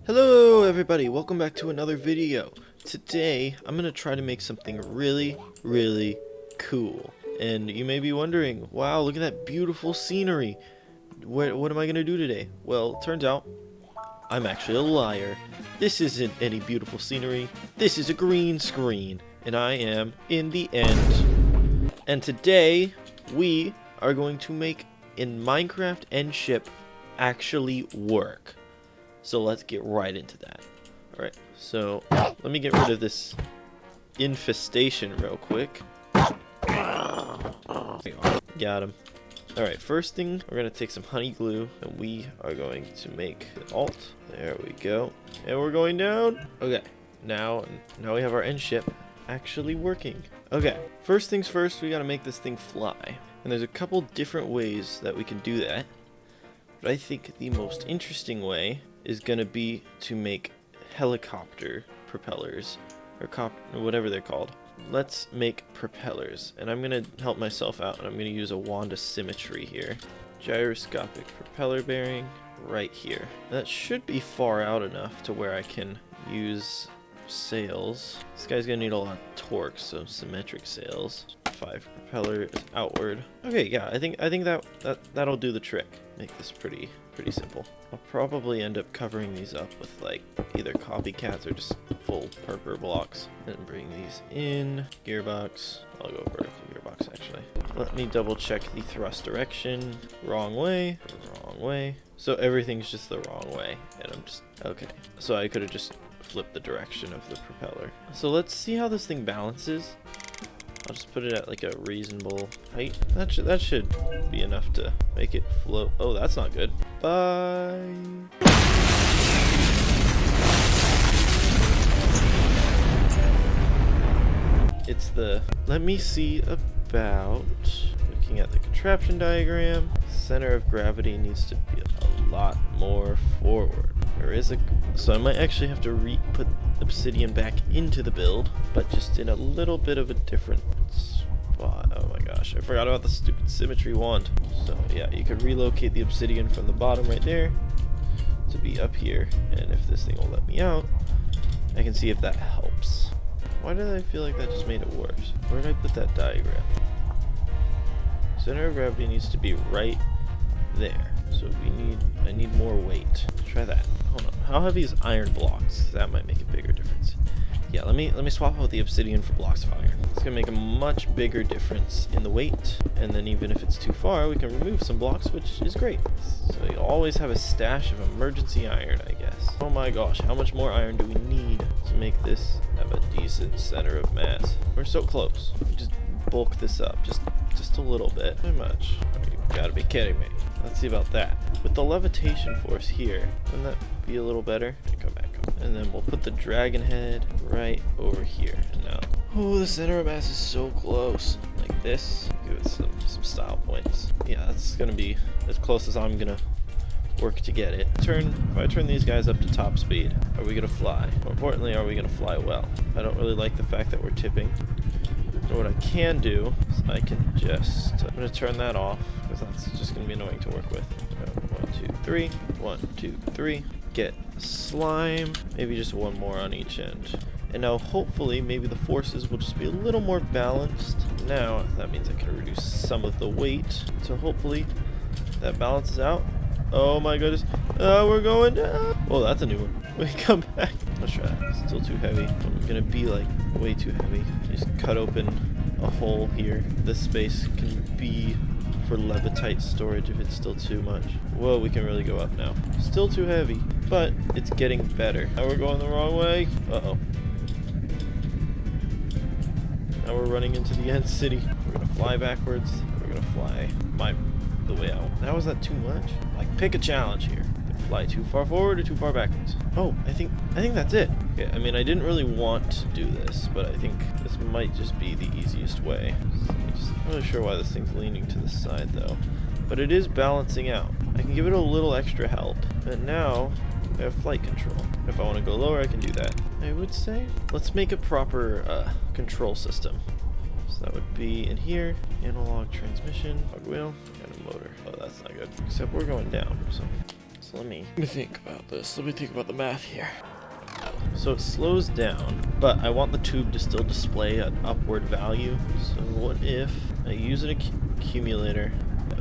Hello everybody, welcome back to another video. Today I'm going to try to make something really cool. And you may be wondering, wow, look at that beautiful scenery. What am I going to do today? Well, it turns out I'm actually a liar. This isn't any beautiful scenery. This is a green screen. And I am in the end. And today we are going to make in Minecraft end ship actually work. So let's get right into that. Alright, so let me get rid of this infestation real quick. Got him. Alright, first thing, we're going to take some honey glue and we are going to make an alt. There we go. And we're going down. Okay, now we have our end ship actually working. Okay, first things first, we got to make this thing fly. And there's a couple different ways that we can do that. But I think the most interesting way is going to be to make helicopter propellers, or whatever they're called. Let's make propellers, and I'm going to help myself out, and I'm going to use a wand of symmetry here. Gyroscopic propeller bearing right here. That should be far out enough to where I can use sails. This guy's going to need a lot of torque, so symmetric sails. 5 propellers outward. Okay, yeah, I think that'll do the trick. Make this pretty simple. I'll probably end up covering these up with like either copycats or just full perper blocks. And bring these in. Gearbox. I'll go vertical gearbox actually. Let me double check the thrust direction. Wrong way. Wrong way. So everything's just the wrong way. And I'm just okay. So I could have just flipped the direction of the propeller. So let's see how this thing balances. I'll just put it at like a reasonable height. That should be enough to make it float. Oh, that's not good. Bye. It's the, let me see about, looking at the contraption diagram, center of gravity needs to be a lot more forward. There is so I might actually have to put obsidian back into the build, but just in a little bit of a different spot. Oh my gosh, I forgot about the stupid symmetry wand. So yeah, you could relocate the obsidian from the bottom right there to be up here, and if this thing will let me out, I can see if that helps. Why did I feel like that just made it worse? Where did I put that diagram? Center of gravity needs to be right there. So I need more weight. Try that. Hold on. How heavy is iron blocks? That might make a bigger difference. Yeah, let me swap out the obsidian for blocks of iron. It's gonna make a much bigger difference in the weight. And then even if it's too far, we can remove some blocks, which is great. So you always have a stash of emergency iron, I guess. Oh my gosh, how much more iron do we need to make this have a decent center of mass? We're so close. Just bulk this up, just a little bit. How much? I mean, you gotta be kidding me. Let's see about that. With the levitation force here, wouldn't that be a little better? Come back. And then we'll put the dragon head right over here. Now, oh, the center of mass is so close. Like this. Give it some style points. Yeah, that's gonna be as close as I'm gonna work to get it. If I turn these guys up to top speed, are we gonna fly? More importantly, are we gonna fly well? I don't really like the fact that we're tipping. So what I can do is I can just, I'm going to turn that off because that's just going to be annoying to work with. 1, 2, 3, 1, 2, 3. Get slime, maybe just one more on each end. And now hopefully maybe the forces will just be a little more balanced. Now that means I can reduce some of the weight. So hopefully that balances out. Oh my goodness. We're going down. Oh, that's a new one. Wait, come back. Let's try that. It's still too heavy. I'm gonna be like way too heavy. Just cut open a hole here. This space can be for levitite storage if it's still too much. Whoa, we can really go up now. Still too heavy, but it's getting better. Now we're going the wrong way. Uh-oh. Now we're running into the end city. We're gonna fly backwards. We're gonna fly the way out. Now is that too much? Like, pick a challenge here. Fly too far forward or too far backwards. Oh, I think that's it. Okay, I mean, I didn't really want to do this, but I think this might just be the easiest way. I'm not really sure why this thing's leaning to the side though, but it is balancing out. I can give it a little extra help, and now I have flight control. If I want to go lower, I can do that. I would say let's make a proper control system. So that would be in here, analog transmission, cog wheel, and a motor. Oh, that's not good. Except we're going down, so So let me think about this. Let me think about the math here. So it slows down, but I want the tube to still display an upward value. So what if I use an accumulator,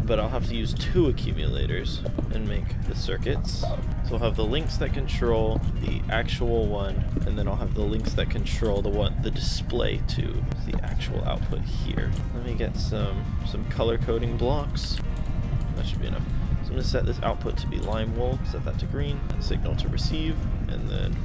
but I'll have to use 2 accumulators and make the circuits. So I'll have the links that control the actual one, and then I'll have the links that control the display tube, the actual output here. Let me get some color coding blocks. That should be enough. So I'm going to set this output to be lime wool, set that to green, signal to receive, and then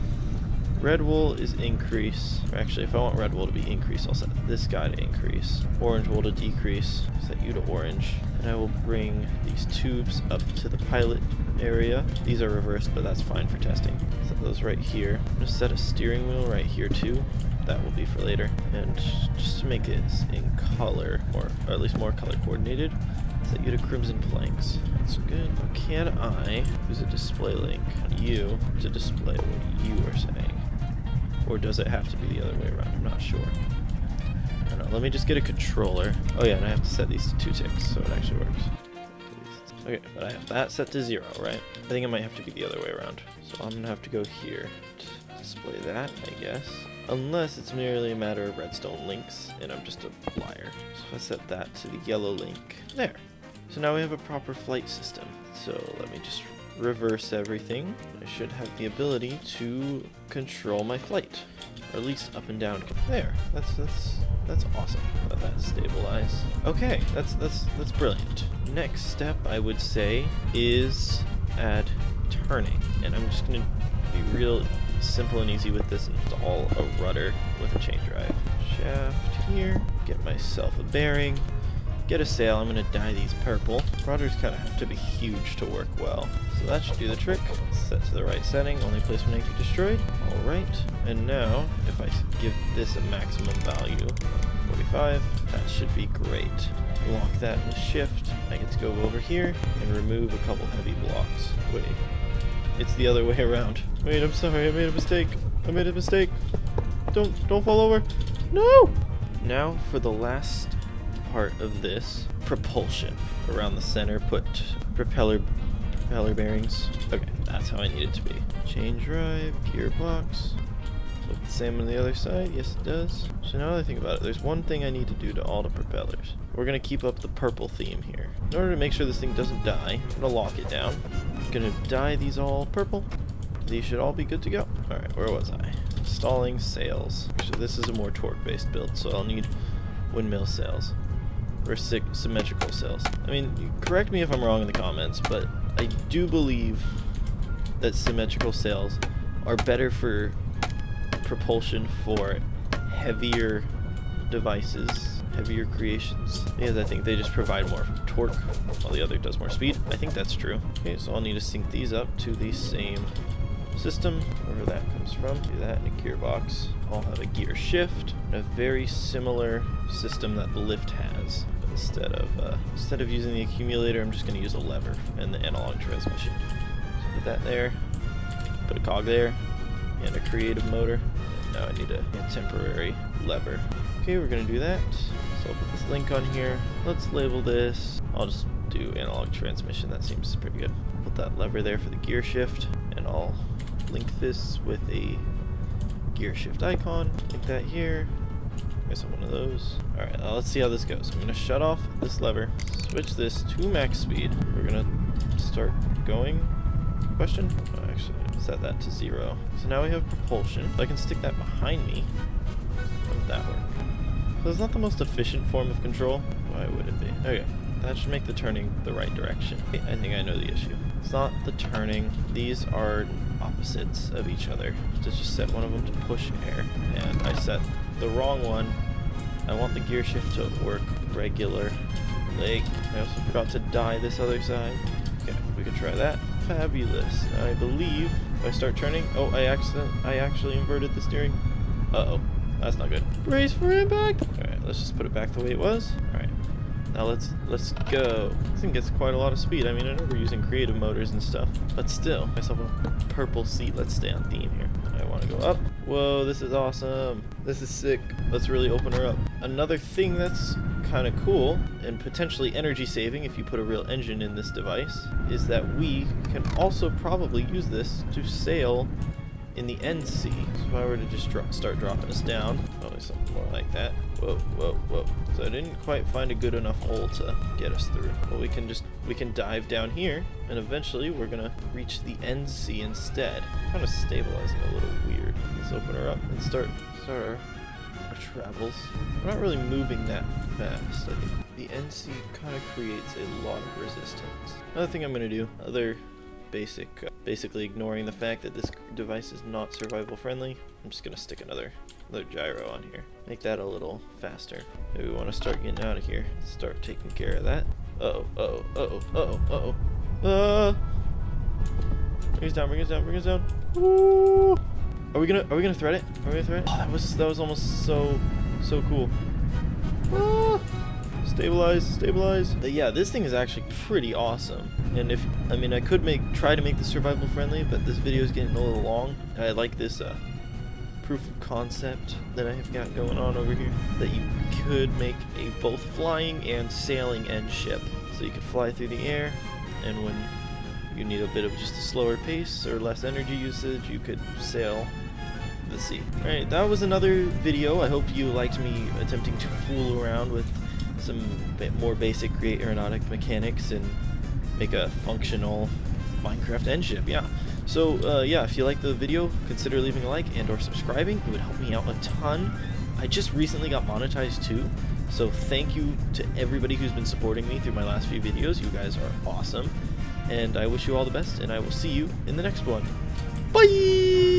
red wool is increase. Or actually, if I want red wool to be increase, I'll set this guy to increase. Orange wool to decrease, set you to orange. And I will bring these tubes up to the pilot area. These are reversed, but that's fine for testing. Set those right here. I'm going to set a steering wheel right here too. That will be for later. And just to make it in color, or at least more color coordinated, set you to crimson planks. That's good. Now can I use a display link on you to display what you are saying? Or does it have to be the other way around? I'm not sure. I don't know. Let me just get a controller. Oh yeah, and I have to set these to 2 ticks, so it actually works. Okay, but I have that set to 0, right? I think it might have to be the other way around. So I'm gonna have to go here to display that, I guess. Unless it's merely a matter of redstone links, and I'm just a liar. So I set that to the yellow link. There. So now we have a proper flight system. So let me just reverse everything. I should have the ability to control my flight, or at least up and down. There. That's awesome. Let that stabilize. Okay, that's brilliant. Next step, I would say, is add turning, and I'm just gonna be real simple and easy with this, and it's all a rudder with a chain drive. Shaft here. Get myself a bearing. Get a sail. I'm going to dye these purple. Rudders kind of have to be huge to work well. So that should do the trick. Set to the right setting. Only place when empty destroyed. Alright. And now, if I give this a maximum value, 45, that should be great. Lock that with shift. I get to go over here and remove a couple heavy blocks. Wait. It's the other way around. Wait, I'm sorry. I made a mistake. Don't fall over. No! Now for the last part of this, propulsion. Around the center, put propeller bearings. Okay, that's how I need it to be. Chain drive, gearbox. Look the same on the other side. Yes, it does. So now that I think about it, there's one thing I need to do to all the propellers. We're gonna keep up the purple theme here. In order to make sure this thing doesn't die, I'm gonna lock it down. I'm gonna dye these all purple. These should all be good to go. Alright, where was I? Installing sails. Actually, this is a more torque-based build, so I'll need windmill sails. Or symmetrical sails. I mean, correct me if I'm wrong in the comments, but I do believe that symmetrical sails are better for propulsion for heavier devices, heavier creations, because I think they just provide more torque while the other does more speed. I think that's true. Okay, so I'll need to sync these up to the same system, wherever that comes from. Do that in a gearbox. I'll have a gear shift, a very similar system that the lift has. But instead of using the accumulator, I'm just going to use a lever and the analog transmission. So put that there, put a cog there, and a creative motor. And now I need a temporary lever. Okay, we're going to do that. So I'll put this link on here. Let's label this. I'll just do analog transmission. That seems pretty good. Put that lever there for the gear shift, and I'll link this with a gear shift icon. Link that here. I guess I'm one of those. Alright, now let's see how this goes. I'm going to shut off this lever, switch this to max speed. We're going to start going. Question? Oh, actually, set that to 0. So now we have propulsion. If I can stick that behind me, how would that work? So it's not the most efficient form of control. Why would it be? Okay, that should make the turning the right direction. I think I know the issue. It's not the turning. These are opposites of each other. To just set one of them to push air, and I set the wrong one. I want the gear shift to work regular. Leg. I also forgot to dye this other side. Okay, we could try that. Fabulous. Now I believe if I start turning, oh, I actually inverted the steering. Uh-oh. That's not good. Brace for impact! Alright, let's just put it back the way it was. Alright. Now let's go. This thing gets quite a lot of speed. I mean, I know we're using creative motors and stuff, but still. Myself a purple seat. Let's stay on theme here. I want to go up. Whoa, this is awesome. This is sick. Let's really open her up. Another thing that's kind of cool and potentially energy saving if you put a real engine in this device is that we can also probably use this to sail in the end sea. So if I were to just start dropping us down, probably something more like that. Whoa, whoa, whoa. So I didn't quite find a good enough hole to get us through. But we can dive down here, and eventually we're gonna reach the end sea instead. Kind of stabilizing a little weird. Let's open her up and start our travels. We're not really moving that fast. I think the end sea kind of creates a lot of resistance. Another thing I'm gonna do, basically ignoring the fact that this device is not survival friendly, I'm just gonna stick another gyro on here. Make that a little faster. Maybe we want to start getting out of here. Start taking care of that. Bring us down, bring us down, bring us down. Woo! Are we gonna thread it? Are we gonna thread it? Oh, that was almost so cool. Ah! Stabilize, stabilize. But yeah, this thing is actually pretty awesome. And I could try to make this survival friendly, but this video is getting a little long. I like this proof of concept that I have got going on over here, that you could make a both flying and sailing end ship. So you could fly through the air, and when you need a bit of just a slower pace or less energy usage, you could sail the sea. Alright, that was another video. I hope you liked me attempting to fool around with some more basic Create Aeronautic mechanics and make a functional Minecraft end ship. Yeah. So yeah, if you like the video, consider leaving a like and or subscribing. It would help me out a ton. I just recently got monetized too, so thank you to everybody who's been supporting me through my last few videos. You guys are awesome, and I wish you all the best, and I will see you in the next one. Bye!